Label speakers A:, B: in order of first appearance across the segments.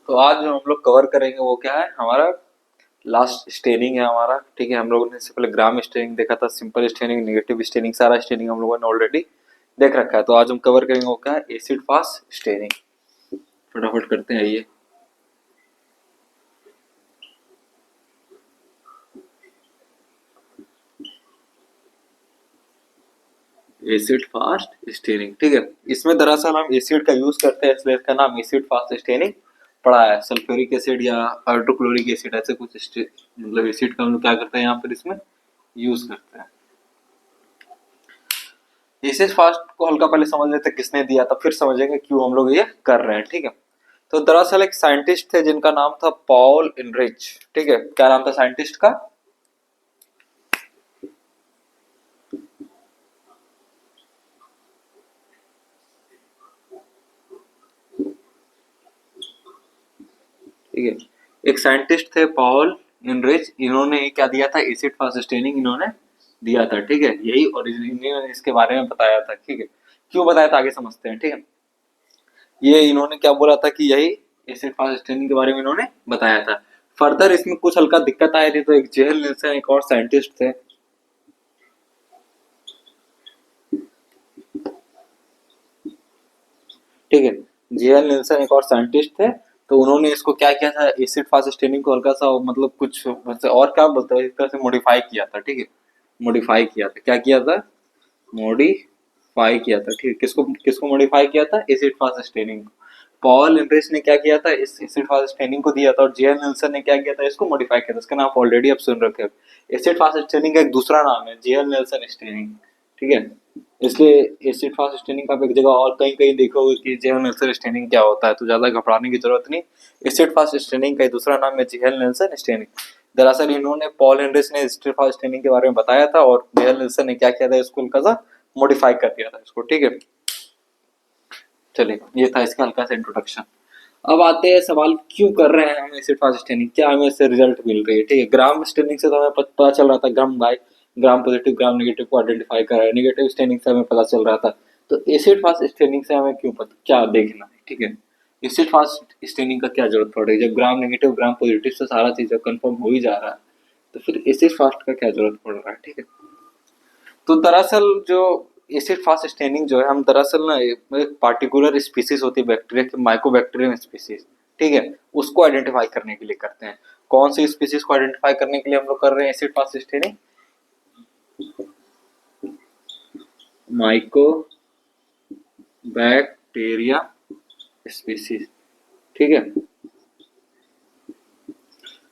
A: तो आज जो हम लोग कवर करेंगे वो क्या है, हमारा लास्ट स्टेनिंग है हमारा। ठीक है, हम लोगों ने इससे पहले ग्राम स्टेनिंग देखा था, सिंपल स्टेनिंग, नेगेटिव स्टेनिंग, सारा स्टेनिंग हम लोगों ने ऑलरेडी देख रखा है। तो आज हम कवर करेंगे वो क्या है, एसिड फास्ट स्टेनिंग। फटाफट करते हैं ये। एसिड फास्ट स्टेनिंग, ठीक है। इसमें दरअसल हम एसिड का यूज करते हैं, इसलिए इसका नाम एसिड फास्ट स्टेनिंग पड़ा है। सल्फ्यूरिक एसिड या हाइड्रोक्लोरिक एसिड, ऐसे कुछ मतलब एसिड का हम लोग क्या करते हैं यहाँ पर इसमें यूज करते हैं। एसिड फास्ट को हल्का पहले समझ लेते हैं किसने दिया था, फिर समझेंगे क्यों हम लोग ये कर रहे हैं। ठीक है, तो दरअसल एक साइंटिस्ट थे जिनका नाम था पॉल इनरिच। ठीक है, क्या नाम था साइंटिस्ट का? ठीक है, एक साइंटिस्ट थे पॉल इनरिच, इन्होंने क्या दिया था, एसिड फास्ट स्टेनिंग इन्होंने दिया था। ठीक है, यही और इन्होंने इसके बारे में बताया था। ठीक है, क्यों बताया था आगे समझते हैं। ठीक है, ये इन्होंने क्या बोला था कि यही एसिड फास्ट स्टेनिंग के बारे में इन्होंने बताया था। फर्दर इसमें कुछ हल्का दिक्कत आई थी, तो एक जेहल निल्सन एक और साइंटिस्ट थे। ठीक है, जेएल निल्सन एक और साइंटिस्ट थे। तो उन्होंने इसको क्या किया था, एसिड फास्ट स्टेनिंग को हल्का सा मतलब कुछ और क्या बोलते हैं, एक तरह से मॉडिफाई किया था। ठीक है, मॉडिफाई किया था, क्या किया था, मॉडिफाई किया था। ठीक है, किसको किसको मॉडिफाई किया था, एसिड फास्ट स्टेनिंग को। पॉल इंड्रिस ने क्या किया था, इस एसिड फास्ट स्टेनिंग को दिया था, और जेएल निल्सन ने क्या किया था, इसको मॉडिफाई किया था। इसका नाम ऑलरेडी आप सुन रखे हो। एसिड फास्ट स्टेनिंग का एक दूसरा नाम है जेएल निल्सन स्टेनिंग। ठीक है, इसलिए एसिड फास्ट स्टेनिंग आप एक जगह और कहीं कहीं देखोगे कि जेहल नेल्सन स्टेनिंग क्या होता है, तो ज्यादा घबराने की जरूरत नहीं। एसिड फास्ट स्टेनिंग का दूसरा नाम है जेहल नेल्सन स्टेनिंग। दरअसल इन्होंने पॉल एंड्रिस ने एसिड फास्ट स्टेनिंग के बारे में बताया था, और जेहल नेल्सन ने क्या किया था, इसको हल्का सा मॉडिफाई कर दिया था इसको। ठीक है, चलिए ये था इसका हल्का सा इंट्रोडक्शन। अब आते हैं सवाल, क्यों कर रहे हैं हम एसिड फास्ट स्टेनिंग, क्या हमें इससे रिजल्ट मिल रही है। ठीक है, ग्राम स्टेनिंग से तो हमें पता चल रहा था, ग्राम bye gram positive gram negative को आइडेंटिफाई करा है, नेगेटिव स्टेनिंग से हमें पता चल रहा था। तो एसिड फास्ट स्टेनिंग से हमें क्यों पता, क्या देखना है। ठीक है, एसिड फास्ट स्टेनिंग का क्या जरूरत पड़ रही है, जब ग्राम नेगेटिव ग्राम पॉजिटिव से सारा चीज कंफर्म हो ही जा रहा है, तो फिर एसिड फास्ट का क्या जरूरत पड़ रहा है। ठीक है, तो दरअसल जो एसिड फास्ट स्टेनिंग जो है, हम दरअसल ना एक पार्टिकुलर स्पीसीज होती है बैक्टीरिया की, माइकोबैक्टीरियम स्पीसीज। ठीक है, उसको आइडेंटिफाई करने के लिए करते हैं। कौन सी स्पीसीज को आइडेंटिफाई करने के लिए हम लोग कर रहे हैं acid fast staining, mycobacteria species. ठीक है,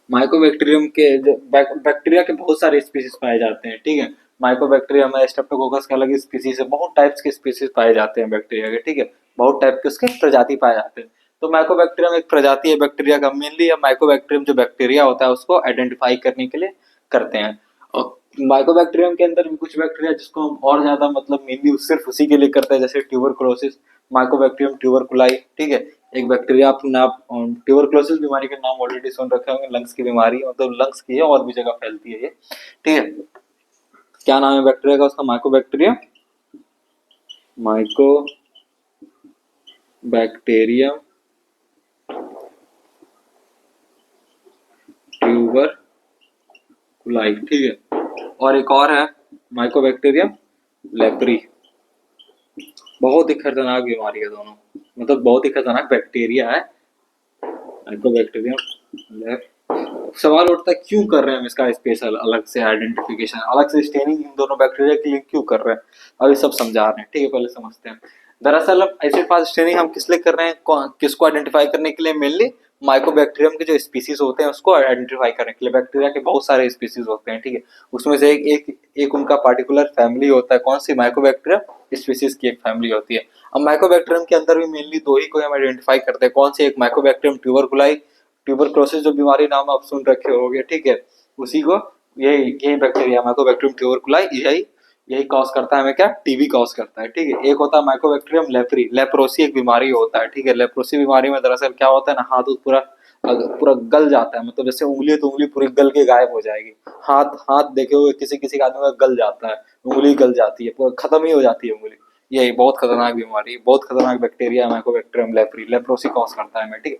A: माइकोबैक्टीरियम के बैक्टीरिया के बहुत सारे स्पीसीज पाए जाते हैं। ठीक है, माइकोबैक्टीरियम है, स्ट्रेप्टोकोकस के अलग स्पीसीज है, बहुत टाइप्स के स्पीसीज पाए जाते हैं बैक्टीरिया के। ठीक है, बहुत टाइप के उसके प्रजाति पाए जाते हैं। तो माइकोबैक्टीरियम एक प्रजाति है बैक्टीरिया का, मेनली माइकोबैक्टीरियम जो बैक्टीरिया होता है उसको आइडेंटिफाई करने के लिए करते हैं। और माइकोबैक्टीरियम के अंदर भी कुछ बैक्टीरिया जिसको हम और ज्यादा मतलब मेनली सिर्फ उसी के लिए करते हैं, जैसे ट्यूबरकुलोसिस, माइकोबैक्टीरियम ट्यूबरकुलाई। ठीक है, एक बैक्टीरिया अपना ट्यूबरकुलोसिस बीमारी का नाम ऑलरेडी सुन रखे होंगे, लंग्स की बीमारी, मतलब लंग्स की है और भी जगह फैलती है ये। ठीक है, क्या नाम है बैक्टीरिया का, उसका माइकोबैक्टीरियम, माइकोबैक्टीरियम ट्यूबरकुलाई। ठीक है, और एक और है माइकोबैक्टीरियम लेप्री। बहुत ही खतरनाक बीमारी है दोनों, मतलब बहुत ही खतरनाक बैक्टीरिया है माइकोबैक्टीरियम। सवाल उठता है क्यों कर रहे हैं हम इसका स्पेशल अलग से आइडेंटिफिकेशन, अलग से स्टेनिंग इन दोनों बैक्टीरिया के लिए क्यों कर रहे हैं, अभी सब समझा रहे हैं। ठीक है, पहले समझते हैं। दरअसल अब एसिड फास्ट स्टेनिंग हम किस लिए कर रहे हैं, किसको आइडेंटिफाई करने के लिए, मेनली माइकोबैक्टीरियम के जो स्पीसीज होते हैं उसको आइडेंटिफाई करने के लिए। बैक्टीरिया के बहुत सारे स्पीसीज होते हैं। ठीक है, उसमें से एक उनका पार्टिकुलर फैमिली होता है, कौन सी, माइकोबैक्टीरियम स्पीसीज की एक फैमिली होती है। अब माइकोबैक्टीरियम के अंदर भी मेनली दो ही को हम आइडेंटिफाई करते हैं, कौन सी, एक माइकोबैक्टीरियम ट्यूबरकुलाई, ट्यूबरक्लोसिस जो बीमारी नाम आप सुन रखे होगे। ठीक है, उसी को यही यही बैक्टीरिया माइकोबैक्टीरियम ट्यूबरकुलाई यही यही कॉज करता है हमें, क्या, टीबी कॉज करता है। ठीक है, एक होता है माइकोबैक्टीरियम लेप्री, लेप्रोसी एक बीमारी होता है। ठीक है, लेप्रोसी बीमारी में दरअसल क्या होता है ना, हाथ पूरा पूरा गल जाता है, मतलब जैसे उंगली तो उंगली पूरी गल के गायब हो जाएगी। हाथ हाथ देखे हुए किसी किसी का आदमी का गल जाता है, उंगली गल जाती है, पूरा खत्म ही हो जाती है उंगली। यही बहुत खतरनाक बीमारी, बहुत खतरनाक bacteria Mycobacterium leprae, leprosy cause करता है हमें। ठीक है,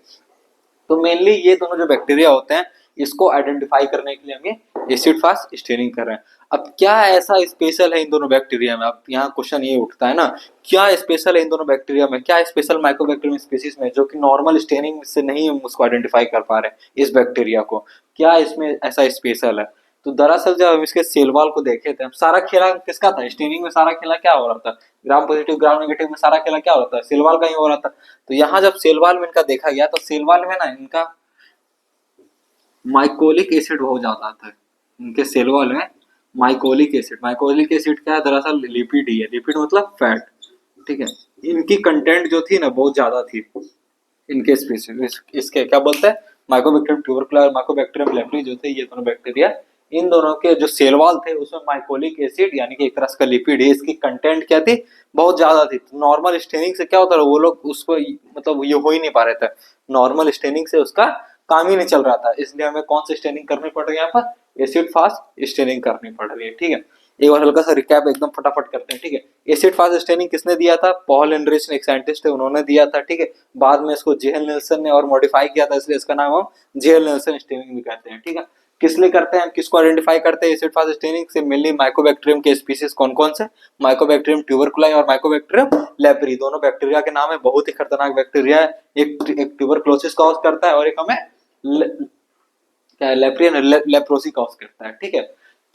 A: तो मेनली ये दोनों जो बैक्टीरिया होते हैं इसको आइडेंटिफाई करने के लिए हम ये एसिड फास्ट स्टेनिंग कर रहे हैं। अब क्या ऐसा स्पेशल है इन दोनों बैक्टीरिया में, अब यहाँ क्वेश्चन ये उठता है ना, क्या स्पेशल है इन दोनों बैक्टीरिया में, क्या स्पेशल माइक्रोबैक्टीरियम स्पीसीज में जो कि नॉर्मल स्टेनिंग से नहीं हम उसको आइडेंटिफाई कर पा रहे हैं इस बैक्टीरिया को, क्या इसमें ऐसा स्पेशल है। तो दरअसल जब हम इसके सेल वॉल को देखे थे, सारा खेला किसका था स्टेनिंग में, सारा खेला क्या हो रहा था, ग्राम पॉजिटिव ग्राम नेगेटिव में सारा खेला क्या हो रहा था, सेल वॉल का ही हो रहा था। तो यहाँ जब सेल वॉल में इनका देखा गया तो सेल वॉल में ना इनका माइकोलिक एसिड बहुत ज्यादा था, इनके सेल वॉल में माइकोलिक एसिड, माइकोलिक एसिड क्या है दरअसल लिपिड ही है, लिपिड मतलब फैट, ठीक है। इनकी कंटेंट जो थी ना बहुत ज्यादा थी इनके स्पीसीज, इसके क्या बोलते हैं माइकोबैक्टीरियम ट्यूबरकुला और माइकोबैक्टीरियम लेप्री जो थे ये दोनों बैक्टीरिया, इन दोनों के जो सेल वॉल थे उसमें माइकोलिक एसिड यानी कि एक तरह का लिपिड है, इसकी कंटेंट क्या थी बहुत ज्यादा थी। नॉर्मल स्टेनिंग से क्या होता है वो लोग उसको मतलब ये हो ही नहीं पा रहे थे, नॉर्मल स्टेनिंग से उसका काम ही नहीं चल रहा था, इसलिए हमें कौन सी स्टेनिंग करनी पड़ रही है यहाँ पर, एसिड फास्ट स्टेनिंग करनी पड़ रही है, ठीक है। एक बार हल्का सा रिकैप एकदम फटाफट करते हैं, ठीक है। एसिड फास्ट स्टेनिंग किसने दिया था, पॉल एंड्रिच एक साइंटिस्ट है उन्होंने दिया था, ठीक है। बाद में इसको जेएल नेल्सन ने और मॉडिफाई किया था, इसलिए इसका नाम हम जेएल नेल्सन स्टेनिंग भी कहते हैं, ठीक है। किस लिए करते हैं, किसको आइडेंटिफाई करते हैं एसिड फास्ट स्टेनिंग से, मेनली माइकोबैक्टीरियम के स्पीसीज कौन कौन से, माइकोबैक्टीरियम ट्यूबरकुलाई और माइकोबैक्टीरियम लेप्री, दोनों बैक्टीरिया के नाम है, बहुत ही खतरनाक बैक्टीरिया है, एक ट्यूबरकुलोसिस कॉज करता है और एक हमें क्या लेप्रियन लेप्रोसी कॉज करता है, ठीक है।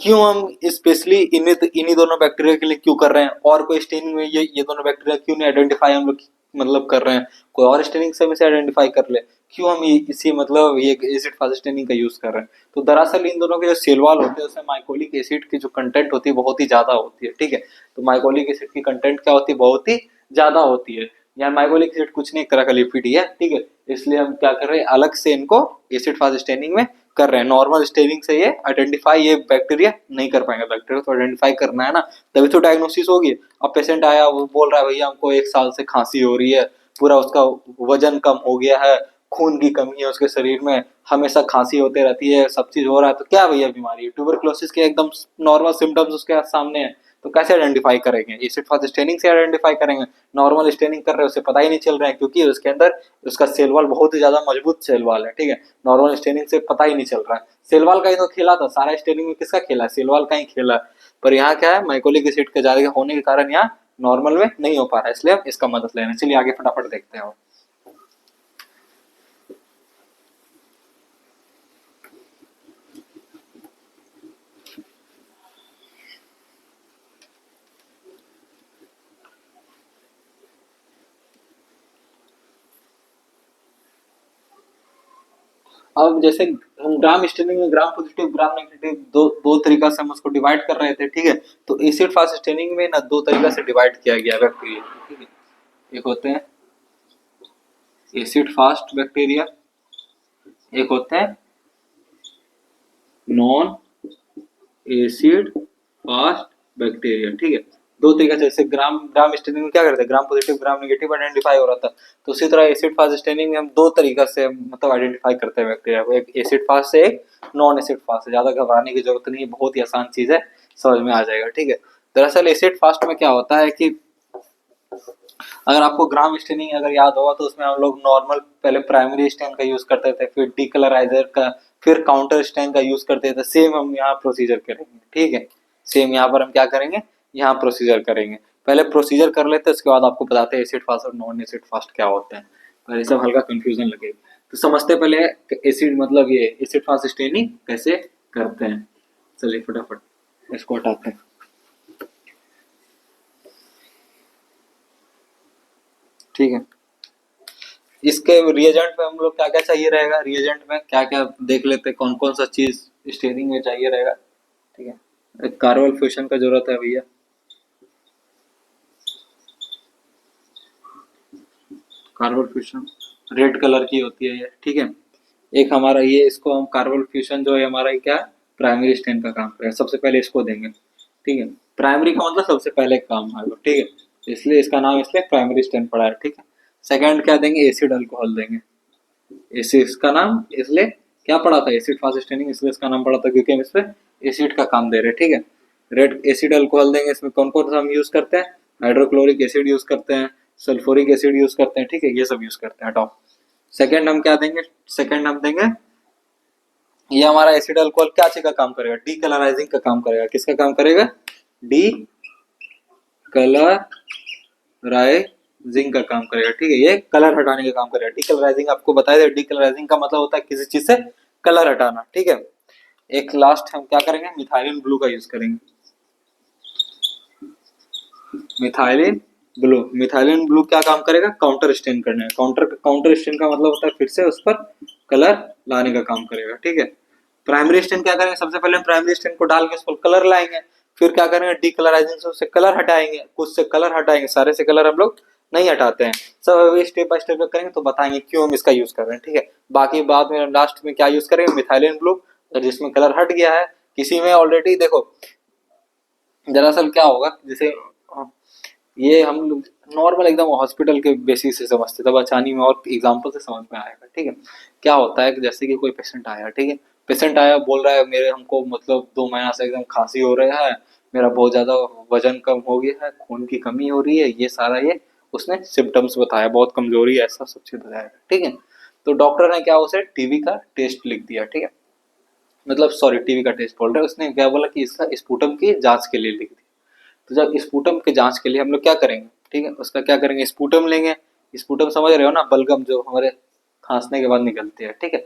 A: क्यों हम स्पेशली इन्हीं दोनों बैक्टीरिया के लिए क्यों कर रहे हैं, और कोई स्टेनिंग में ये दोनों बैक्टीरिया क्यों नहीं आइडेंटिफाई हम लोग मतलब कर रहे हैं, कोई और स्टेनिंग से हम इसे आइडेंटिफाई कर ले, क्यों हम इसी मतलब ये एसिड फास्ट स्टेनिंग का यूज कर रहे हैं। तो दरअसल इन दोनों के जो सेल वॉल होते हैं उसमें माइकोलिक एसिड की जो कंटेंट होती है बहुत ही ज्यादा होती है, ठीक है। तो माइकोलिक एसिड की कंटेंट क्या होती है, बहुत ही ज्यादा होती है। यार माइकोलिक एसिड कुछ नहीं, एक तरह का लिपिड ही है, ठीक है। इसलिए हम क्या कर रहे हैं अलग से इनको एसिड फास्ट स्टेनिंग में कर रहे हैं, नॉर्मल स्टेनिंग से ये आइडेंटिफाई ये बैक्टीरिया नहीं कर पाएंगे, बैक्टीरिया तो आइडेंटिफाई करना है ना, तभी तो डायग्नोसिस होगी। अब पेशेंट आया वो बोल रहा है भैया हमको 1 साल से खांसी हो रही है, पूरा उसका वजन कम हो गया है, खून की कमी है उसके शरीर में, हमेशा खांसी होते रहती है, सब चीज हो रहा है, तो क्या भैया बीमारी है, ट्यूबरकुलोसिस के एकदम नॉर्मल सिम्टम्स उसके सामने है, तो कैसे आइडेंटिफाई करेंगे, एसिड फास्ट स्टेनिंग से आइडेंटिफाई करेंगे। नॉर्मल स्टेनिंग कर रहे हैं उसे पता ही नहीं चल रहा है क्योंकि उसके अंदर उसका सेल वॉल बहुत ही ज्यादा मजबूत सेल वॉल है, ठीक है। नॉर्मल स्टेनिंग से पता ही नहीं चल रहा है, सेल वॉल का ही तो खेला था, सारा स्टेनिंग में किसका खेला है, सेल वॉल का ही खेला है। पर यहाँ क्या है माइकोलिक एसिड के ज्यादा होने के कारण यहाँ नॉर्मल में नहीं हो पा रहा है, इसलिए हम इसका मदद ले रहे हैं। चलिए आगे फटाफट देखते हैं। अब जैसे हम ग्राम स्टेनिंग में ग्राम पॉजिटिव ग्राम नेगेटिव दो दो तरीका से हम उसको डिवाइड कर रहे थे, ठीक है। तो एसिड फास्ट स्टेनिंग में ना दो तरीका से डिवाइड किया गया बैक्टीरिया, ठीक है। एक होते हैं एसिड फास्ट बैक्टीरिया, एक होते हैं नॉन एसिड फास्ट बैक्टीरिया, ठीक है। दो तरीका से, जैसे ग्राम ग्राम स्टेनिंग में क्या करते हैं gram positive gram negative identify हो रहा था, तो उसी तरह एसिड फास्ट स्टेनिंग में हम दो तरीका से मतलब आइडेंटिफाई करते हैं बैक्टीरिया को, एक एसिड फास्ट से एक नॉन एसिड फास्ट से। ज्यादा घबराने की जरूरत नहीं है, बहुत ही आसान चीज है, समझ में आ जाएगा, ठीक है। दरअसल एसिड फास्ट में क्या होता है कि अगर आपको ग्राम स्टेनिंग अगर याद होगा तो उसमें हम लोग नॉर्मल पहले प्राइमरी स्टेन का यूज करते थे, फिर डीकलराइजर का, फिर काउंटर स्टेन का यूज करते थे। सेम हम यहाँ प्रोसीजर करेंगे, ठीक है। सेम यहाँ पर हम क्या करेंगे, यहाँ प्रोसीजर करेंगे, पहले प्रोसीजर कर लेते हैं उसके बाद आपको बताते हैं एसिड फास्ट और नॉन एसिड फास्ट क्या होते हैं, पर ये सब हल्का कंफ्यूजन लगेगा। तो समझते पहले एसिड मतलब ये एसिड फास्ट स्टेनिंग कैसे करते हैं। चलिए फटाफट इसको हटाते हैं, ठीक है। इसके रिएजेंट में हम लोग क्या क्या चाहिए रहेगा, रिएजेंट में क्या क्या देख लेते हैं, कौन कौन सा चीज स्टेनिंग में चाहिए रहेगा, ठीक है। एक कार्बन फ्यूजन का जरूरत है भैया, कार्बन फ्यूजन रेड कलर की होती है ये, ठीक है। एक हमारा ये इसको हम कार्बन फ्यूजन जो है हमारा क्या प्राइमरी स्टेन का काम करेगा, सबसे पहले इसको देंगे, ठीक है। प्राइमरी का मतलब सबसे पहले काम है, ठीक है, इसलिए इसका नाम इसलिए प्राइमरी स्टेन पड़ा है, ठीक है। सेकंड क्या देंगे, एसिड अल्कोहल देंगे, एसिड इसका नाम इसलिए क्या पड़ा था एसिड फास्ट स्टेनिंग, इसलिए इसका नाम पड़ा था क्योंकि हम इस पे एसिड का काम दे रहे हैं, ठीक है। रेड एसिड अल्कोहल देंगे, इसमें कौन कौन सा हम यूज करते हैं, हाइड्रोक्लोरिक एसिड यूज करते हैं, सल्फ्यूरिक एसिड यूज करते हैं, ठीक है, ये सब यूज करते हैं, हटाओ। सेकंड हम क्या देंगे, सेकंड हम देंगे, ये हमारा एसिड अल्कोहल क्या चीज का काम करेगा, डी कलराइजिंग का काम करेगा। किसका काम करेगा, डी कलराइजिंग का काम करेगा। ठीक है, ये कलर हटाने का काम करेगा। डी कलराइजिंग आपको बताया, डी कलराइजिंग का मतलब होता है किसी चीज से कलर हटाना। ठीक है, एक लास्ट हम क्या करेंगे, मिथाइलिन ब्लू का यूज करेंगे। मिथाइलिन ब्लू, मिथाइलिन ब्लू क्या काम करेगा, काउंटर स्टेन करने का। काउंटर स्टेन का मतलब होता है फिर से उस पर कलर लाने का काम करेगा। ठीक है, प्राइमरी स्टेन क्या करेंगे, सबसे पहले हम प्राइमरी स्टेन को डाल के उस पर कलर लाएंगे, फिर क्या करेंगे, डीकलराइजिंग से उससे कलर हटाएंगे, कुछ से कलर हटाएंगे, सारे से कलर हम लोग नहीं हटाते हैं। सब अभी स्टेप बाय स्टेप करेंगे तो बताएंगे क्यों हम इसका यूज कर रहे हैं। ठीक है, बाकी बाद में लास्ट में क्या यूज करेंगे, मिथाइलिन ब्लू, जिसमें कलर हट गया है। किसी में ऑलरेडी देखो, दरअसल क्या होगा, जैसे ये हम नॉर्मल एकदम हॉस्पिटल के बेसिस से समझते, तब अचानी में और एग्जांपल से समझ में आएगा। ठीक है, क्या होता है कि जैसे कि कोई पेशेंट आया, ठीक है, पेशेंट आया बोल रहा है मेरे हमको मतलब 2 महीना से एकदम खांसी हो रहा है, मेरा बहुत ज्यादा वजन कम हो गया है, खून की कमी हो रही है, ये सारा ये उसने सिम्टम्स बताया, बहुत कमजोरी है, ऐसा सब चीज बताया। ठीक है, तो डॉक्टर ने क्या उसे टीबी का टेस्ट लिख दिया। ठीक है, मतलब सॉरी टीबी का टेस्ट बोल रहे हैं, उसने क्या बोला कि इसका स्पुटम की जांच के लिए लिख दिया। तो जब स्पुटम के जांच के लिए हम लोग क्या करेंगे, ठीक है, उसका क्या करेंगे, स्पुटम लेंगे। स्पुटम समझ रहे हो ना, बलगम जो हमारे खांसने के बाद निकलती है। ठीक है,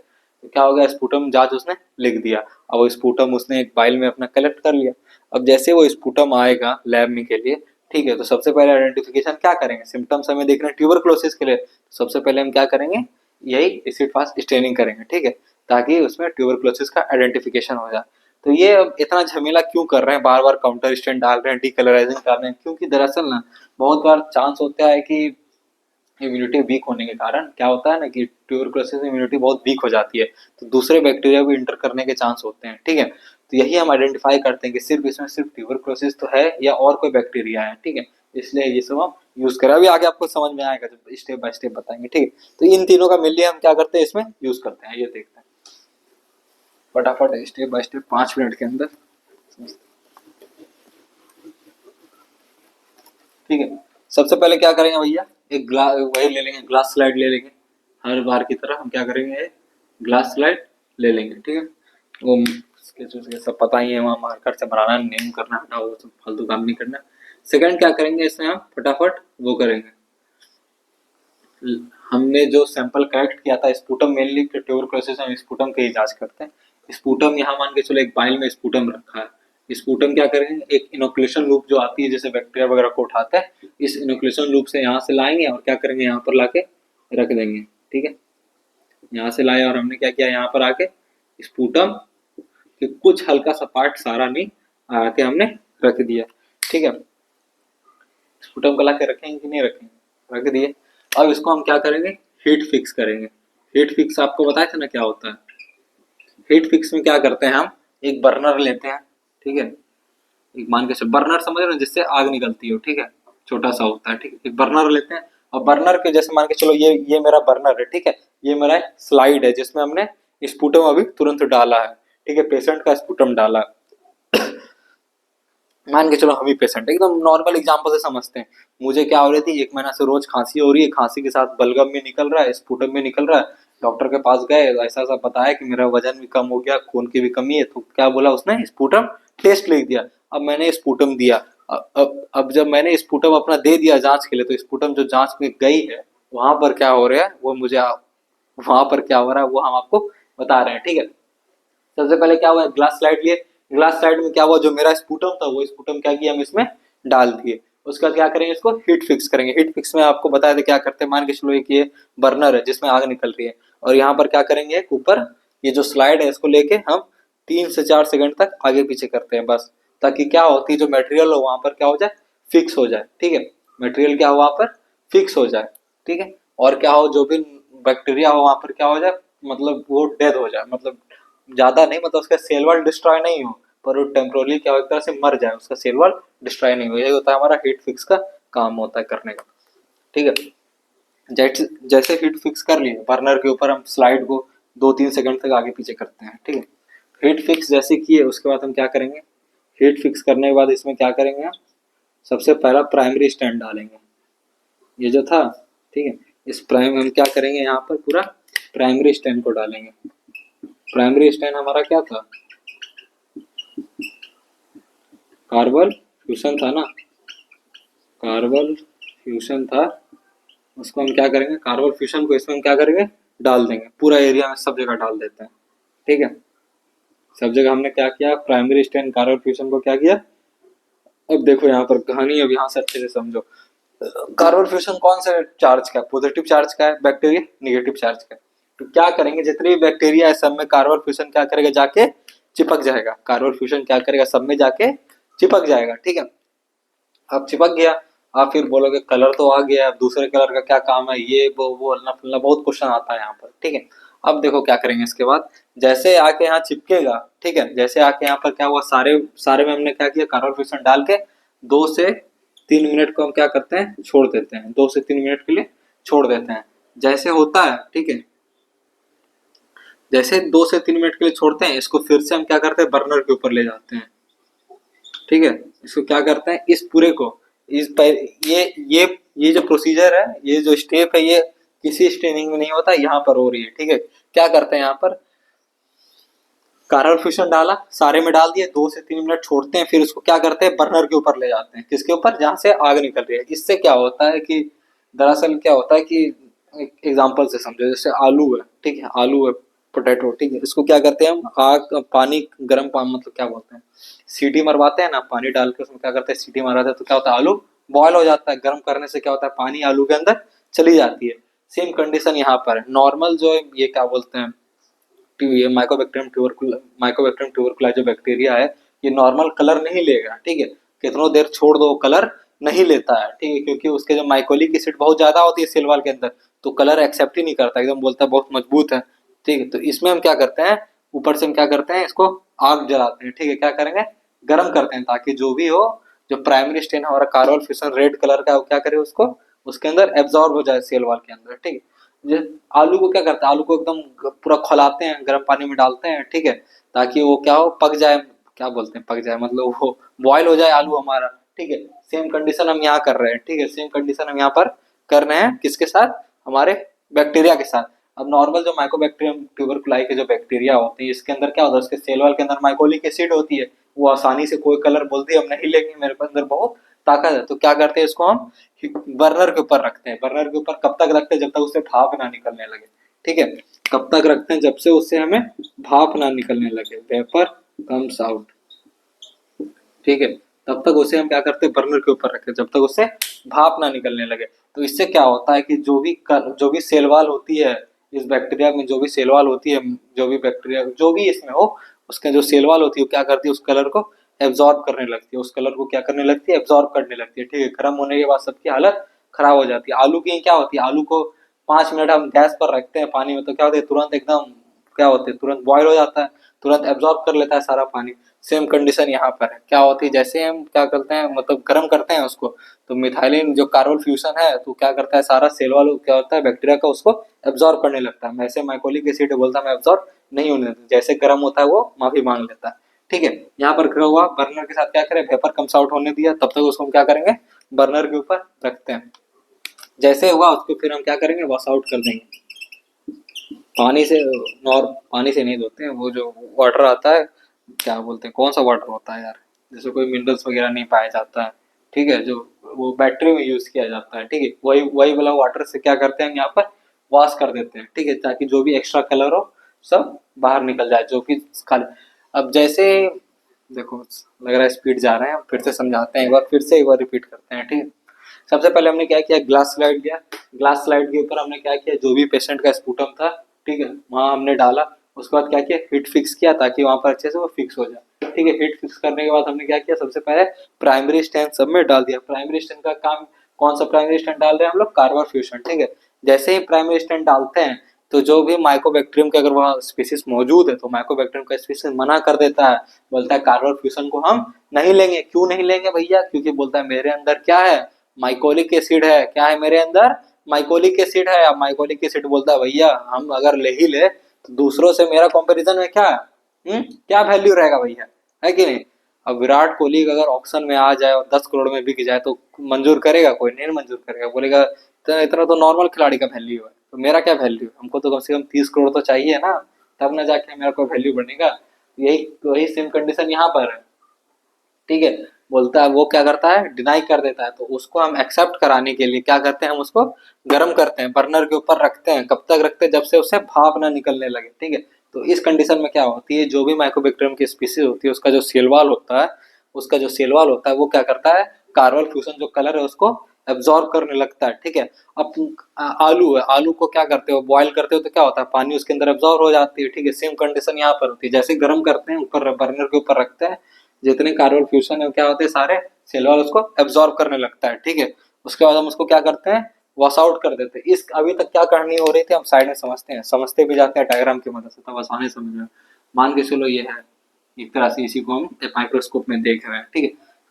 A: तो क्या हो गया, स्पुटम जांच उसने लिख दिया। अब वो स्पुटम उसने एक फाइल में अपना कलेक्ट कर लिया। अब जैसे वो स्पुटम आएगा लैब में के लिए, ठीक है, तो सबसे पहले आइडेंटिफिकेशन क्या करेंगे, सिम्टम्स हमें देखना है ट्यूबरक्लोसिस के लिए, तो सबसे पहले हम क्या करेंगे, यही एसिड फास्ट स्टेनिंग करेंगे। ठीक है, ताकि उसमें ट्यूबरक्लोसिस का आइडेंटिफिकेशन हो जाए। तो ये अब इतना झमेला क्यों कर रहे हैं, बार बार काउंटर स्टेंट डाल रहे हैं, डीकलराइजिंग कर रहे हैं, क्योंकि दरअसल ना बहुत बार चांस होता है कि इम्यूनिटी वीक होने के कारण क्या होता है ना कि ट्यूबरक्लोसिस में इम्यूनिटी बहुत वीक हो जाती है, तो दूसरे बैक्टीरिया भी इंटर करने के चांस होते हैं। ठीक है, तो यही हम आइडेंटिफाई करते हैं कि सिर्फ इसमें सिर्फ ट्यूबरक्लोसिस तो है या और कोई बैक्टीरिया है। ठीक है, इसलिए ये सब हम यूज करें। अभी आगे आपको समझ में आएगा जब स्टेप बाय स्टेप बताएंगे। ठीक है, तो इन तीनों का मिलिए हम क्या करते हैं, इसमें यूज करते हैं, ये देखते हैं फटाफट स्टेप बाय स्टेप 5 मिनट के अंदर। ठीक है, सबसे पहले क्या करेंगे भैया, एक ग्लास वही ले लेंगे, ग्लास स्लाइड ले लेंगे। हर बार की तरह हम क्या करेंगे, ग्लास स्लाइड ले लेंगे। ठीक है, वो स्केच सब पता ही है, वहाँ मार्कर से बनाना, नेम करना, हटा वो सब फालतू काम नहीं करना। सेकंड क्या करेंगे, इसमें हम फटाफट वो करेंगे, हमने जो सैंपल कलेक्ट किया था स्पुटम, मेनली ट्यूबरक्लोसिस में स्पुटम की ही जांच करते हैं। स्पुटम यहाँ मान के चलो एक बाइल में स्पुटम रखा है, स्पुटम क्या करेंगे, एक इनोकुलेशन लूप जो आती है जैसे बैक्टीरिया वगैरह को उठाता है, इस इनोकुलेशन लूप से यहाँ से लाएंगे और क्या करेंगे, यहाँ पर लाके रख देंगे। ठीक है, यहाँ से लाए और हमने क्या किया, यहाँ पर आके स्पुटम के कुछ हल्का सा पार्ट, सारा नहीं, आके हमने रख दिया। ठीक है, स्पुटम को लाके रखेंगे कि नहीं रखेंगे, रख दिए। अब इसको हम क्या करेंगे, हीट फिक्स करेंगे। हीट फिक्स आपको बताया था ना क्या होता है। हीट फिक्स में क्या करते हैं, हम एक बर्नर लेते हैं। ठीक है, एक मान के चलो बर्नर समझ रहे हो, जिससे आग निकलती हो। ठीक है, छोटा सा होता है। ठीक है, एक बर्नर लेते हैं और बर्नर के जैसे मान के चलो ये मेरा बर्नर है। ठीक है, ये मेरा स्लाइड है जिसमें हमने स्पुटम अभी तुरंत डाला है। ठीक है, पेशेंट का स्पुटम डाला, मान के चलो हम ही पेशेंट, एकदम नॉर्मल एग्जांपल से समझते हैं। मुझे क्या हो रही थी, 1 महीना से रोज खांसी हो रही है, खांसी के साथ बलगम भी निकल रहा है, स्पुटम भी निकल रहा है। डॉक्टर के पास गए, ऐसा ऐसा बताया कि मेरा वजन भी कम हो गया, खून की भी कमी है, तो क्या बोला उसने, स्पुटम टेस्ट लिख दिया। अब मैंने स्पुटम दिया, अब जब मैंने स्पुटम अपना दे दिया जांच के लिए, तो स्पुटम जो जांच में गई है वहां पर क्या हो रहा है वो मुझे, वहां पर क्या हो रहा है वो हम आपको बता रहे हैं। ठीक है, सबसे पहले क्या हुआ, ग्लास स्लाइड लिए, ग्लास स्लाइड में क्या हुआ, जो मेरा स्पुटम था वो स्पुटम क्या किया हम इसमें डाल दिए। उसका क्या करेंगे, इसको हीट फिक्स करेंगे। हीट फिक्स में आपको बताया था क्या करते हैं, मान के चलो एक ये बर्नर है जिसमें आग निकल रही है, और यहाँ पर क्या करेंगे, ऊपर ये जो स्लाइड है इसको लेके हम 3 से 4 सेकंड तक आगे पीछे करते हैं बस, ताकि क्या होती है जो मटेरियल हो वहां पर क्या हो जाए, फिक्स हो जाए। ठीक है, मटेरियल क्या हो वहां पर फिक्स हो जाए। ठीक है, और क्या हो, जो भी बैक्टीरिया हो वहां पर क्या हो जाए, मतलब वो डेथ हो जाए, मतलब ज्यादा नहीं, मतलब उसका सेल वॉल डिस्ट्रॉय नहीं हो, पर वो टेम्पोरली क्या हो, एक तरह से मर जाए, उसका सेल वॉल डिस्ट्रॉय नहीं हो। यही होता है हमारा हीट फिक्स का काम होता है करने का। ठीक है, जैसे हीट फिक्स कर लिए बर्नर के ऊपर, हम स्लाइड को 2-3 सेकंड तक आगे पीछे करते हैं। ठीक है, हीट फिक्स जैसे किए उसके बाद हम क्या करेंगे, हीट फिक्स करने के बाद इसमें क्या करेंगे हम, सबसे पहला प्राइमरी स्टैंड डालेंगे, ये जो था। ठीक है, इस प्राइम हम क्या करेंगे, यहाँ पर पूरा प्राइमरी स्टैंड को डालेंगे। प्राइमरी स्टैंड हमारा क्या था, कार्बन फ्यूशन था ना, कार्बन फ्यूशन था। उसको हम क्या करेंगे, कार्बन फ्यूशन को इसमें हम क्या करेंगे, डाल देंगे पूरा एरिया में, सब जगह डाल देते हैं। ठीक है, सब जगह हमने क्या किया, प्राइमरी स्टैंड कार्बन फ्यूशन को क्या किया। अब देखो यहाँ पर कहानी, अब यहाँ से अच्छे से समझो। कार्बन फ्यूजन कौन सा चार्ज का है, पॉजिटिव चार्ज का है, बैक्टीरिया नेगेटिव चार्ज का है। तो क्या करेंगे, जितने भी बैक्टीरिया है सब में कार्बन फ्यूजन क्या करेगा, जाके चिपक जाएगा। कार्बन फ्यूजन क्या करेगा, सब में जाके चिपक जाएगा। ठीक है, अब चिपक गया, आप फिर बोलोगे कलर तो आ गया, अब दूसरे कलर का क्या काम है, ये वो हल्ला फुल्ला बहुत क्वेश्चन आता है यहाँ पर। ठीक है, अब देखो क्या करेंगे इसके बाद, जैसे आके यहाँ चिपकेगा, ठीक है, जैसे आके यहाँ पर क्या हुआ, सारे सारे में हमने क्या किया, कार्बन फ्यूजन डाल के 2 से 3 मिनट को हम क्या करते हैं, छोड़ देते हैं, 2 से 3 मिनट के लिए छोड़ देते हैं। जैसे होता है, ठीक है, जैसे 2 से 3 मिनट के लिए छोड़ते हैं, इसको फिर से हम क्या करते हैं, बर्नर के ऊपर ले जाते हैं। ठीक है, इसको क्या करते हैं, इस पूरे को, इस ये जो प्रोसीजर है, ये जो स्टेप है, ये किसी स्टेनिंग में नहीं होता, यहाँ पर हो रही है। ठीक है, क्या करते हैं, यहाँ पर कार्बन फ्यूजन डाला, सारे में डाल दिए, 2 से 3 मिनट छोड़ते हैं, फिर उसको क्या करते हैं, बर्नर के ऊपर ले जाते हैं। किसके ऊपर, जहां से आग निकल रही है। इससे क्या होता है कि दरअसल क्या होता है कि, एग्जाम्पल से समझो, जैसे आलू है, ठीक है, आलू है, पोटैटो, ठीक है, इसको क्या करते हैं हम, आग पानी गर्म पानी, मतलब क्या बोलते हैं, सीटी मरवाते हैं ना, पानी डाल के उसमें क्या करते हैं, सीटी मरवाते हैं, तो क्या होता है, आलू बॉयल हो जाता है। गर्म करने से क्या होता है, पानी आलू के अंदर चली जाती है। सेम कंडीशन यहाँ पर है। नॉर्मल जो ये क्या बोलते हैं, ये माइकोबैक्टीरियम ट्यूबरकुला जो बैक्टीरिया है, ये नॉर्मल कलर नहीं लेगा। ठीक है, कितनों देर छोड़ दो कलर नहीं लेता है। ठीक है, क्योंकि उसके जो माइकोलिक एसिड बहुत ज्यादा होती है सेल वॉल के अंदर, तो कलर एक्सेप्ट ही नहीं करता, एकदम बोलता है बहुत मजबूत है। ठीक है, तो इसमें हम क्या करते हैं, ऊपर से हम क्या करते हैं, इसको आग जलाते हैं। ठीक है, क्या करेंगे, गर्म करते हैं, ताकि जो भी हो, जो प्राइमरी स्टेन हमारा कार्बन फ्यूजन रेड कलर का है, वो क्या करे, उसको उसके अंदर एब्जॉर्ब हो जाए सेल वॉल के अंदर। ठीक है, आलू को क्या करते हैं, आलू को एकदम पूरा खौलाते हैं, गर्म पानी में डालते हैं। ठीक है, ताकि वो क्या हो, पक जाए, क्या बोलते हैं, पक जाए, मतलब वो बॉयल हो जाए आलू हमारा। ठीक है, सेम कंडीशन हम यहाँ कर रहे हैं। ठीक है, सेम कंडीशन हम यहाँ पर कर रहे हैं, किसके साथ, हमारे बैक्टीरिया के साथ। अब नॉर्मल जो माइकोबैक्टीरियम ट्यूबरकुलाई के जो बैक्टीरिया होते हैं, इसके अंदर क्या होता है, उसके सेल वॉल के अंदर माइकोलिक एसिड होती है, वो आसानी से कोई कलर बोलती है हम नहीं लेंगे, मेरे अंदर बहुत ताकत है। तो क्या करते हैं, इसको हम बर्नर के ऊपर रखते हैं। बर्नर के ऊपर कब तक रखते हैं, जब तक उससे भाप ना निकलने लगे। ठीक है, कब तक रखते हैं, जब से उससे हमें भाप ना निकलने लगे, वेपर कम्स आउट। ठीक है, तब तक उसे हम क्या करते हैं, बर्नर के ऊपर रखते हैं, जब तक उससे भाप ना निकलने लगे। तो इससे क्या होता है कि जो भी सेल वॉल होती है इस बैक्टीरिया में, जो भी सेल वॉल होती है, जो भी बैक्टीरिया जो भी इसमें हो, उसके जो सेल वॉल होती है, वो क्या करती है, उस कलर को एब्जॉर्ब करने लगती है, उस कलर को क्या करने लगती है, एब्जॉर्ब करने लगती है। ठीक है, गर्म होने के बाद सबकी हालत खराब हो जाती है। आलू की क्या होती है, आलू को 5 मिनट हम गैस पर रखते हैं पानी में, तो क्या होता है, तुरंत एकदम क्या होते हैं, तुरंत बॉयल हो जाता है, तुरंत एब्जॉर्ब कर लेता है सारा पानी। सेम कंडीशन यहाँ पर है, क्या होती है, जैसे हम क्या करते हैं, मतलब गर्म करते हैं उसको, तो मिथाइलिन जो कार्बन फ्यूजन है, तो क्या करता है, सारा सेल वाल क्या होता है, बैक्टीरिया का उसको एब्जॉर्ब करने लगता है। वैसे माइकोलिक एसिड बोलता है मैं एब्जॉर्ब नहीं होने देता, जैसे गर्म होता है वो माफी मांग लेता है। ठीक है, यहाँ पर क्या हुआ, बर्नर के साथ क्या करें, वेपर कम्स आउट होने दिया, तब तक उसको हम क्या करेंगे, बर्नर के ऊपर रखते हैं। जैसे हुआ उसको फिर हम क्या करेंगे, वॉश आउट कर देंगे पानी से। और पानी से नहीं धोते हैं, वो जो वाटर आता है, क्या बोलते हैं, कौन सा वाटर होता है यार, जैसे कोई मिनरल्स वगैरह नहीं पाया जाता है। ठीक है, जो वो बैटरी में यूज किया जाता है। ठीक है, वही वही वाला वाटर से क्या करते हैं हम यहाँ पर वॉश कर देते हैं। ठीक है, ताकि जो भी एक्स्ट्रा कलर हो सब बाहर निकल जाए, जो कि खाली। अब जैसे देखो, लग रहा है स्पीड जा रहे हैं, फिर से समझाते हैं, एक बार रिपीट करते हैं। ठीक है, सबसे पहले हमने क्या किया, ग्लास स्लाइड लिया, ग्लास स्लाइड के ऊपर हमने क्या किया, जो भी पेशेंट का स्पूटम था, ठीक है, वहां हमने डाला। उसके बाद क्या किया, हीट फिक्स किया, ताकि वहां पर अच्छे से वो फिक्स हो जाए। ठीक है, हीट फिक्स करने के बाद हमने क्या किया, सबसे पहले प्राइमरी स्टैंड सब में डाल दिया। प्राइमरी स्टैंड का काम, कौन सा प्राइमरी स्टैंड डाल रहे हैं हम लोग, कार्बन फ्यूजन। ठीक है, जैसे ही प्राइमरी स्टैंड डालते हैं, तो जो भी माइकोबैक्टीरियम का अगर वहाँ स्पीसीज मौजूद है, तो माइकोबैक्टीरियम का स्पीसीज मना कर देता है, बोलता है कार्बन फ्यूजन को हम नहीं लेंगे। क्यों नहीं लेंगे भैया, क्योंकि बोलता है मेरे अंदर क्या है, माइकोलिक एसिड है। क्या है मेरे अंदर, माइकोलिक एसिड है। अब माइकोलिक एसिड बोलता है भैया हम अगर ले ही ले, तो दूसरों से मेरा कंपैरिजन में क्या है, क्या वैल्यू रहेगा भैया, है कि नहीं। अब विराट कोहली अगर ऑप्शन में आ जाए और 10 करोड़ में बिक जाए, तो मंजूर करेगा कोई, नहीं मंजूर करेगा, बोलेगा इतना तो नॉर्मल खिलाड़ी का वैल्यू है। तो मेरा क्या वैल्यू, हमको तो कम से कम 30 करोड़ तो चाहिए ना, तब ना जाके मेरा कोई वैल्यू बनेगा। यही वही सेम कंडीशन यहाँ पर है, ठीक है। बोलता है वो क्या करता है, डिनाई कर देता है, तो उसको हम एक्सेप्ट कराने के लिए क्या करते हैं, हम उसको गर्म करते हैं, बर्नर के ऊपर रखते हैं। कब तक रखते हैं, जब से उससे भाप ना निकलने लगे, ठीक है। तो इस कंडीशन में क्या होती है, जो भी माइकोबैक्टीरियम की स्पीसीज होती है उसका जो सेल वॉल होता है, वो क्या करता है, कार्बन फ्यूजन जो कलर है उसको एब्जॉर्ब करने लगता है, ठीक है। अब आलू है, आलू को क्या करते हो, बॉयल करते हो तो क्या होता है, पानी उसके अंदर एब्जॉर्ब हो जाती है, ठीक है। सेम कंडीशन यहाँ पर होती है, जैसे गर्म करते हैं ऊपर बर्नर के ऊपर रखते हैं, जितने कार्बन फ्यूजन है क्या होते हैं, सारे सेल वॉल उसको एब्जॉर्ब करने लगता है, ठीक है। उसके बाद हम उसको क्या करते हैं, वॉश आउट कर देते हैं। इस अभी तक क्या कहानी हो रही थी, हम साइड में समझते हैं, समझते भी जाते हैं डायग्राम की मदद से, तब आसानी समझ में। मान के चलो ये है एक तरह से, इसी को हम माइक्रोस्कोप में देख रहे हैं, ठीक है।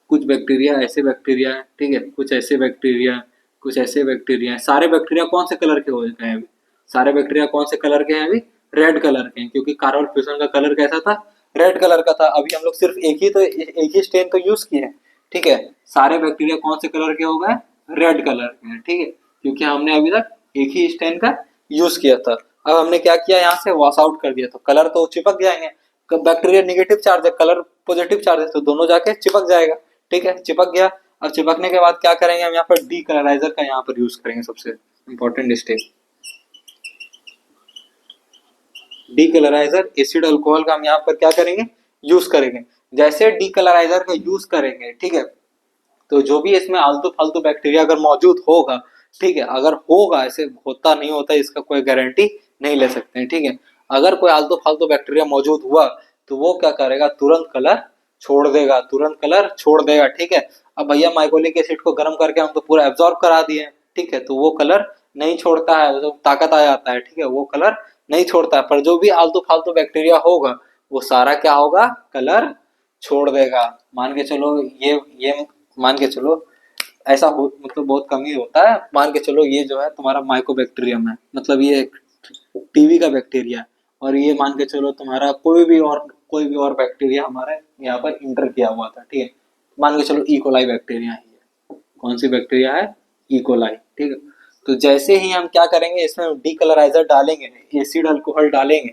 A: कुछ बैक्टीरिया ऐसे बैक्टीरिया है, ठीक है, कुछ ऐसे बैक्टीरिया, कुछ ऐसे बैक्टीरिया है। सारे बैक्टीरिया कौन से कलर के हो गए हैं अभी, सारे बैक्टीरिया कौन से कलर के हैं अभी, रेड कलर के हैं, क्योंकि कार्बन फ्यूजन का कलर कैसा था, रेड कलर का था। अभी हम लोग सिर्फ एक ही स्टेन तो यूज किए हैं, ठीक है। सारे बैक्टीरिया कौन से कलर के हो गए, रेड कलर के हैं, ठीक है, क्योंकि हमने अभी तक एक ही स्टेन का यूज किया था। अब हमने क्या किया, यहाँ से वॉश आउट कर दिया, तो कलर तो चिपक जाएंगे। बैक्टीरिया नेगेटिव चार्ज है, कलर पॉजिटिव चार्ज है, तो दोनों जाके चिपक जाएगा, ठीक है, चिपक गया। अब चिपकने के बाद क्या करेंगे, हम यहाँ पर डी कलराइजर का यहाँ पर यूज करेंगे, सबसे इंपॉर्टेंट स्टेप। डीकलराइजर एसिड अल्कोहल का हम यहाँ पर क्या करेंगे, यूज करेंगे। जैसे डीकलराइजर का यूज करेंगे, ठीक है, तो जो भी इसमें आलतू फालतू बैक्टीरिया अगर मौजूद होगा, ठीक है, अगर होगा, ऐसे होता नहीं होता इसका कोई गारंटी नहीं ले सकते हैं, ठीक है। अगर कोई आलतू फालतू बैक्टीरिया मौजूद हुआ तो वो क्या करेगा, तुरंत कलर छोड़ देगा, तुरंत कलर छोड़ देगा, ठीक है। अब भैया माइकोलिक एसिड को गर्म करके हम तो पूरा एब्जॉर्ब करा दिए, ठीक है, तो वो कलर नहीं छोड़ता है, तो ताकत आ जाता है, ठीक है, वो कलर नहीं छोड़ता है। पर जो भी आलतू फालतू बैक्टीरिया होगा वो सारा क्या होगा, कलर छोड़ देगा। मान के चलो ये मान के चलो ऐसा हो, मतलब बहुत कम ही होता है। मान के चलो ये जो है तुम्हारा माइकोबैक्टीरियम है, मतलब ये टीबी का बैक्टीरिया, और ये मान के चलो तुम्हारा कोई भी और बैक्टीरिया हमारे यहाँ पर इंटर किया हुआ था, ठीक है। मान के चलो इकोलाई बैक्टीरिया ही है, कौन सी बैक्टीरिया है, इकोलाई, ठीक है। तो जैसे ही हम क्या करेंगे, इसमें डीकलराइजर डालेंगे, एसिड अल्कोहल डालेंगे,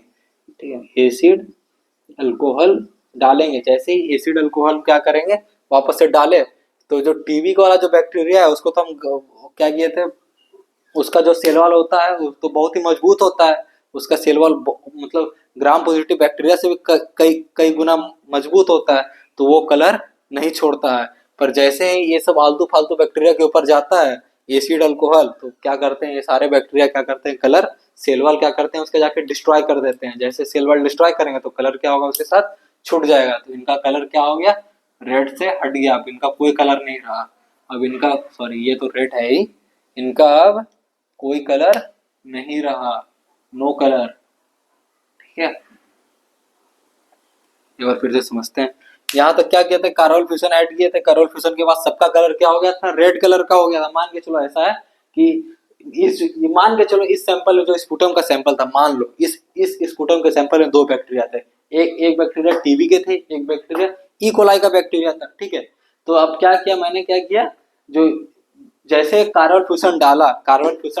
A: ठीक है, एसिड अल्कोहल डालेंगे। जैसे ही एसिड अल्कोहल क्या करेंगे, वापस से डाले, तो जो टीबी वाला जो बैक्टीरिया है उसको तो हम क्या किए थे, उसका जो सेल वॉल होता है वो तो बहुत ही मजबूत होता है, उसका सेल वॉल मतलब ग्राम पॉजिटिव बैक्टीरिया से भी कई कई गुना मजबूत होता है, तो वो कलर नहीं छोड़ता है। पर जैसे ही ये सब आलतू फालतू बैक्टीरिया के ऊपर जाता है एसिड अल्कोहल, तो क्या करते हैं ये सारे बैक्टीरिया, क्या करते हैं, कलर सेल वॉल क्या करते हैं, उसके जाके डिस्ट्रॉय कर देते हैं। जैसे सेल वॉल डिस्ट्रॉय करेंगे तो कलर क्या होगा, उसके साथ छूट जाएगा, तो इनका कलर क्या हो गया, रेड से हट गया, अब इनका कोई कलर नहीं रहा। अब इनका, सॉरी ये तो रेड है ही, इनका अब कोई कलर नहीं रहा, नो कलर, ठीक है। एक बार फिर से समझते हैं, यहाँ तक क्या किया था, कार्बन फ्यूजन ऐड किए थे, कार्बन फ्यूजन के बाद सबका कलर क्या हो गया था, रेड कलर का हो गया था। मान के चलो ऐसा है कि मान के चलो इस सैंपल में, जो स्पुटम का सैंपल था, मान लो इस स्पुटम के सैंपल में दो बैक्टीरिया थे, एक बैक्टीरिया टीबी के थे, एक बैक्टीरिया इकोलाई का बैक्टीरिया था, ठीक है। तो अब क्या किया, मैंने क्या किया, जो जैसे कार्बन फ्यूजन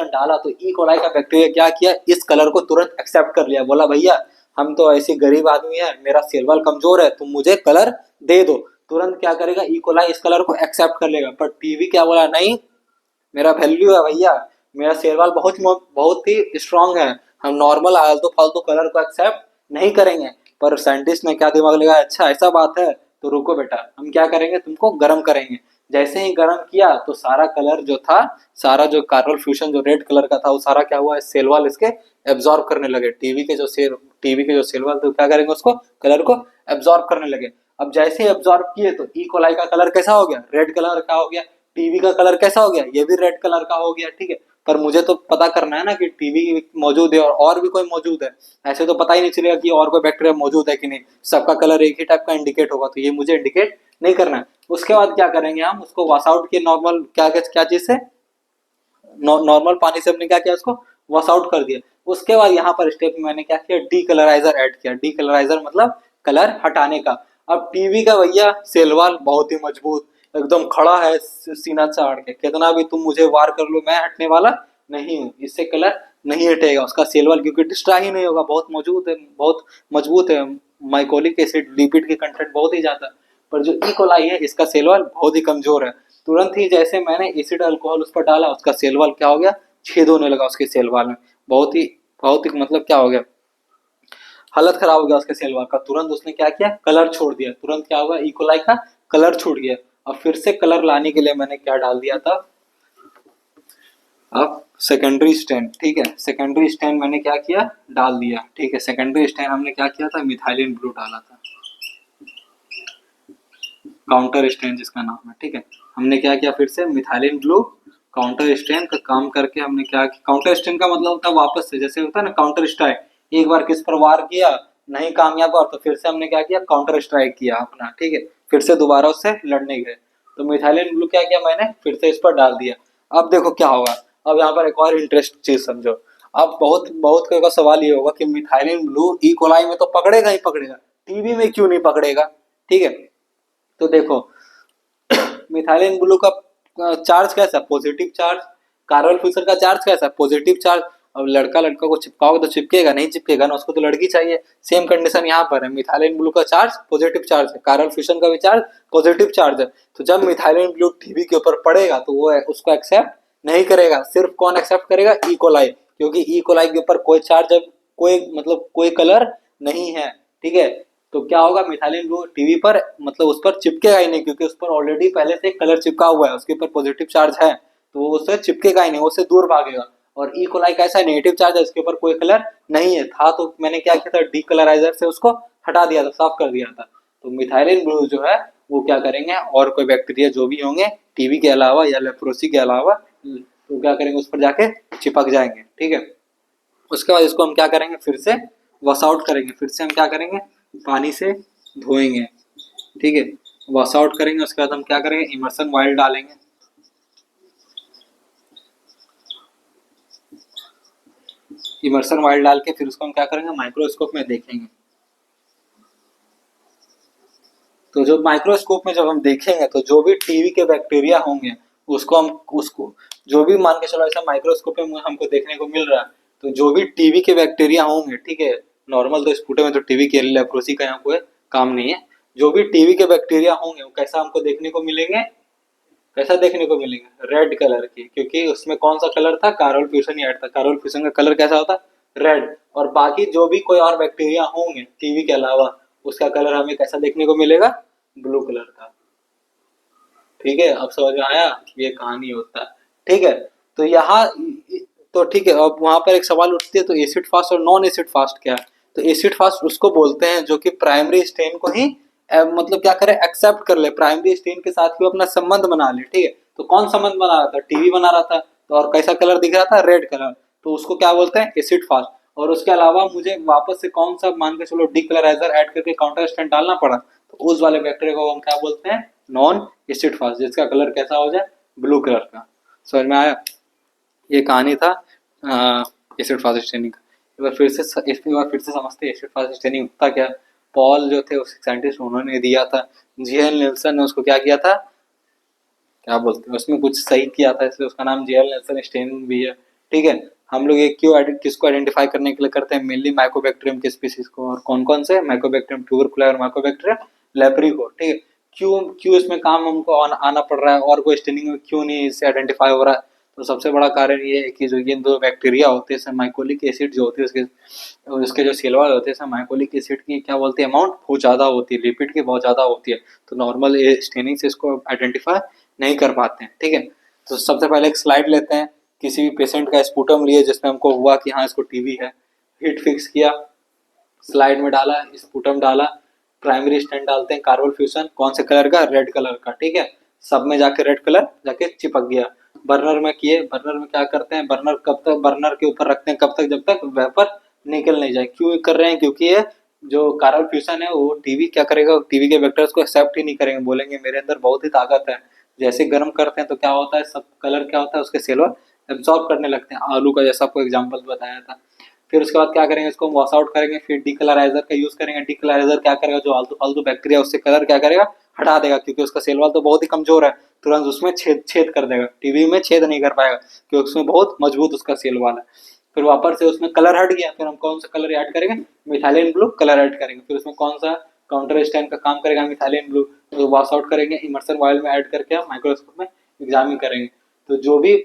A: डाला तो ई कोलाई का बैक्टीरिया क्या किया, इस कलर को तुरंत एक्सेप्ट कर लिया, बोला भैया हम तो ऐसे गरीब आदमी है, मेरा सेल वॉल कमजोर है, तुम मुझे कलर दे दो। तुरंत क्या करेगा, ई कोलाई इस कलर को एक्सेप्ट कर लेगा। पर टीवी क्या बोला, नहीं, मेरा वैल्यू है भैया, मेरा शेर वाल बहुत ही स्ट्रांग है, हम नॉर्मल आलतू फालतू कलर को एक्सेप्ट नहीं करेंगे। पर साइंटिस्ट ने क्या दिमाग लगाया, अच्छा ऐसा बात है तो रुको बेटा, हम क्या करेंगे, तुमको गर्म करेंगे। जैसे ही गर्म किया तो सारा कलर जो था, सारा जो कार्बन फ्यूजन जो रेड कलर का था, वो सारा क्या हुआ, सेल वॉल इसके एब्जॉर्ब करने लगे। टीवी के जो सेल वॉल तो क्या करेंगे, उसको कलर को एब्जॉर्ब करने लगे। अब जैसे ही एब्जॉर्ब किए तो ई कोलाई का कलर कैसा हो गया, रेड कलर का हो गया। टीवी का कलर कैसा हो गया, ये भी रेड कलर का हो गया, ठीक है। पर मुझे तो पता करना है ना कि टीवी मौजूद है और भी कोई मौजूद है, ऐसे तो पता ही नहीं चलेगा कि और कोई बैक्टीरिया मौजूद है कि नहीं, सबका कलर एक ही टाइप का इंडिकेट होगा, तो ये मुझे इंडिकेट नहीं करना है। उसके बाद क्या करेंगे, हम उसको वॉश आउट किए नॉर्मल क्या चीज से, नॉर्मल पानी से हमने क्या किया, उसको वॉश आउट कर दिया। उसके बाद यहाँ पर स्टेप में मैंने क्या किया, डीकलराइजर ऐड किया। डीकलराइजर मतलब कलर हटाने का। अब टीवी का भैया सेल वॉल बहुत ही मजबूत, एकदम खड़ा है सीना चाड़ के, कितना भी तुम मुझे वार कर लो, मैं हटने वाला नहीं हूँ, इससे कलर नहीं हटेगा उसका सेल वॉल, क्योंकि डिस्ट्रॉय ही नहीं होगा, बहुत मौजूद है, बहुत मजबूत है। माइकोलिक एसिड लिपिड के कंटेंट बहुत ही ज्यादा, पर जो इकोलाई है इसका सेल वॉल बहुत ही कमजोर है। तुरंत ही जैसे मैंने एसिड अल्कोहल उस पर डाला, उसका सेल वॉल क्या हो गया, छेद होने लगा उसके सेल वॉल में। बहुत ही मतलब क्या हो गया, हालत खराब हो गया उसके सेल वॉल का। तुरंत उसने क्या किया, कलर छोड़ दिया। तुरंत क्या होगा, इकोलाई का कलर छूट गया। अब फिर से कलर लाने के लिए मैंने क्या डाल दिया था, अब सेकेंडरी स्टेन, ठीक है, सेकेंडरी स्टेन मैंने क्या किया, डाल दिया। ठीक है, सेकेंडरी स्टेन हमने क्या किया था, मिथाइलिन ब्लू डाला था, काउंटर स्टेन जिसका नाम है। ठीक है, हमने क्या किया, फिर से मिथाइलिन ब्लू काउंटर स्टेन का काम करके हमने क्या किया, काउंटर स्टेन का मतलब होता है वापस से, जैसे होता है ना काउंटर स्ट्राइक, एक बार किस पर वार किया, नहीं कामयाब हुआ तो फिर से हमने क्या किया, काउंटर स्ट्राइक किया अपना। ठीक है, फिर से दोबारा उससे लड़ने गए, तो मिथाइलिन ब्लू क्या किया मैंने, फिर से इस पर डाल दिया। अब देखो क्या होगा, अब यहाँ पर एक और इंटरेस्ट चीज समझो। अब बहुत बहुत का सवाल ये होगा कि मिथाइलिन ब्लू ई कोलाई में तो पकड़ेगा ही पकड़ेगा, टीबी में क्यों नहीं पकड़ेगा। ठीक है, तो देखो मिथाइलिन ब्लू का चार्ज कैसा, पॉजिटिव चार्ज, कार्बन फ्यूचर का चार्ज कैसा, पॉजिटिव चार्ज। अब लड़का लड़का को चिपकाओगे तो चिपकेगा, नहीं चिपकेगा ना, उसको तो लड़की चाहिए। सेम कंडीशन यहाँ पर है, मिथाइलिन ब्लू का चार्ज पॉजिटिव चार्ज है, कार्बन फ्यूशन का भी चार्ज पॉजिटिव चार्ज है। तो जब मिथाइलिन ब्लू टीवी के ऊपर पड़ेगा तो वो उसको एक्सेप्ट नहीं करेगा। सिर्फ कौन एक्सेप्ट करेगा, इकोलाई, क्योंकि इकोलाई के ऊपर कोई चार्ज, कोई मतलब कोई कलर नहीं है। ठीक है, तो क्या होगा, मिथाइलिन ब्लू टीवी पर मतलब उस पर चिपकेगा ही नहीं, क्योंकि उस पर ऑलरेडी पहले से कलर चिपका हुआ है, उसके ऊपर पॉजिटिव चार्ज है, तो वो उससे चिपकेगा ही नहीं, वो उससे दूर भागेगा। और ई कोलाई कैसा है, नेगेटिव चार्ज है, इसके ऊपर कोई कलर नहीं है था, तो मैंने क्या किया था, डीकलराइजर से उसको हटा दिया था, साफ कर दिया था। तो मिथाइलिन ब्लू जो है वो क्या करेंगे, और कोई बैक्टीरिया जो भी होंगे टीबी के अलावा या लेप्रोसी के अलावा, तो क्या करेंगे, उस पर जाके चिपक जाएंगे। ठीक है, उसके बाद इसको हम क्या करेंगे, फिर से वॉश आउट करेंगे, फिर से हम क्या करेंगे, पानी से धोएंगे। ठीक है, वॉश आउट करेंगे, उसके बाद हम क्या करेंगे, इमर्सन ऑयल डालेंगे। इमर्सन ऑयल डाल के फिर उसको हम क्या करेंगे, माइक्रोस्कोप में देखेंगे। तो जो माइक्रोस्कोप में जब हम देखेंगे तो जो भी टीवी के बैक्टीरिया होंगे उसको हम उसको जो भी मान के चलो ऐसा माइक्रोस्कोप में हमको देखने को मिल रहा है, तो जो भी टीवी के बैक्टीरिया होंगे, ठीक है, नॉर्मल तो स्पूटे में तो टीवी के लेप्रोसी का यहाँ कोई काम नहीं है, जो भी टीवी के बैक्टीरिया होंगे वो कैसा हमको देखने को मिलेंगे, कैसा देखने को मिलेंगे, रेड कलर की, क्योंकि उसमें कौन सा कलर था, कार्बन फ्यूजन ही ऐड था। कार्बन फ्यूजन का कलर कैसा होता, रेड। और बाकी जो भी कोई और बैक्टीरिया होंगे टीवी के अलावा, उसका कलर हमें कैसा देखने को मिलेगा, ब्लू कलर का। ठीक है, अब समझ में आया, ये कहानी होता है। ठीक है, तो यहाँ तो ठीक है, अब वहां पर एक सवाल उठती है, तो एसिड फास्ट और नॉन एसिड फास्ट क्या है। तो एसिड फास्ट उसको बोलते हैं जो कि प्राइमरी स्टेन को ही मतलब क्या करे, एक्सेप्ट कर ले, प्राइमरी स्टेन के साथ ही अपना संबंध बना ले। ठीक है, तो कौन संबंध बना रहा था, टीवी बना रहा था, तो और कैसा कलर दिख रहा था, रेड कलर, तो उसको क्या बोलते हैं, एसिड फास्ट। और उसके अलावा मुझे वापस से कौन सा मान के चलो डीकलराइजर ऐड करके काउंटर स्टेन डालना पड़ा, तो उस वाले बैक्टीरिया को हम क्या बोलते हैं, नॉन एसिड फास्ट, जिसका कलर कैसा हो जाए, ब्लू कलर का। समझ में आया, ये कहानी था एसिड फास्ट स्टेनिंग का। एक बार फिर से समझते हैं एसिड फास्ट स्टेनिंग होता क्या। पॉल जो थे उस साइंटिस्ट उन्होंने दिया था, जीएल नेल्सन ने उसको क्या किया था, क्या बोलते हैं, उसमें कुछ सही किया था, इसलिए उसका नाम जीएल नेल्सन स्टेनिंग भी है। ठीक है, हम लोग ये किसको आइडेंटिफाई करने के लिए करते हैं, मेनली माइकोबैक्टीरियम के स्पीसीज को, और कौन कौन से, माइकोबैक्टीरियम ट्यूबरकुलाई और माइकोबैक्टीरियम लेप्री को। ठीक है, क्यों क्यों इसमें काम हमको आना पड़ रहा है, और कोई स्टेनिंग में क्यों नहीं इससे आइडेंटिफाई हो रहा है, तो सबसे बड़ा कारण ये है कि जो ये दो बैक्टीरिया होते हैं, माइकोलिक एसिड जो होती है उसके जो सेल वॉल होते हैं, माइकोलिक एसिड की क्या बोलते हैं, अमाउंट बहुत ज़्यादा होती है, लिपिड की बहुत ज़्यादा होती है, तो नॉर्मल स्टेनिंग से इसको आइडेंटिफाई नहीं कर पाते हैं। ठीक है, तो सबसे पहले एक स्लाइड लेते हैं, किसी भी पेशेंट का स्पूटम लिए जिसमें हमको हुआ कि हाँ इसको टीबी है, हीट फिक्स किया, स्लाइड में डाला, स्पूटम डाला, प्राइमरी स्टेन डालते हैं, कार्बन फ्यूजन कौन से कलर का, रेड कलर का। ठीक है, सब में जाके रेड कलर जाके चिपक गया। बर्नर में किए, बर्नर में क्या करते हैं, बर्नर कब तक बर्नर के ऊपर रखते हैं, कब तक, जब तक वेपर निकल नहीं जाए। क्यों कर रहे हैं, क्योंकि ये जो कार्बन फ्यूजन है वो टीवी क्या करेगा, टीवी के वेक्टर्स को एक्सेप्ट ही नहीं करेंगे, बोलेंगे मेरे अंदर बहुत ही ताकत है। जैसे गर्म करते हैं तो क्या होता है, सब कलर क्या होता है, उसके सेलर एब्जॉर्ब करने लगते हैं, आलू का जैसा आपको एग्जांपल बताया था। फिर उसके बाद क्या करेंगे, इसको वॉश आउट करेंगे, फिर डीकलराइजर का यूज करेंगे। डीकलराइजर क्या करेगा, जो आलतू फालतू बैक्टीरिया उससे कलर क्या करेगा, हटा देगा, क्योंकि उसका सेल वॉल तो बहुत ही कमजोर है, तुरंत उसमें छेद छेद कर देगा, टीवी में छेद नहीं कर पाएगा क्योंकि उसमें बहुत मजबूत उसका सेल वॉल है। फिर वापस से उसमें कलर हट गया, फिर हम कौन सा कलर ऐड करेंगे, मिथाइलिन ब्लू कलर ऐड करेंगे, फिर उसमें कौन सा काउंटर स्टैंड का काम करेगा, मिथाइलिन ब्लू, तो वॉश आउट करेंगे, इमर्सन ऑयल में ऐड करके हम माइक्रोस्कोप में एग्जामिन करेंगे। तो जो भी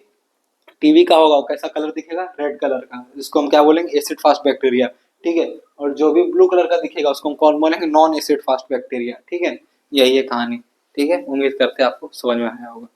A: टीवी का होगा वो कैसा कलर दिखेगा, रेड कलर का, जिसको हम क्या बोलेंगे, एसिड फास्ट बैक्टीरिया, ठीक है। और जो भी ब्लू कलर का दिखेगा उसको हम कौन बोलेंगे, नॉन एसिड फास्ट बैक्टीरिया, ठीक है। यही है कहानी, ठीक है। उम्मीद करते हैं आपको समझ में आया होगा।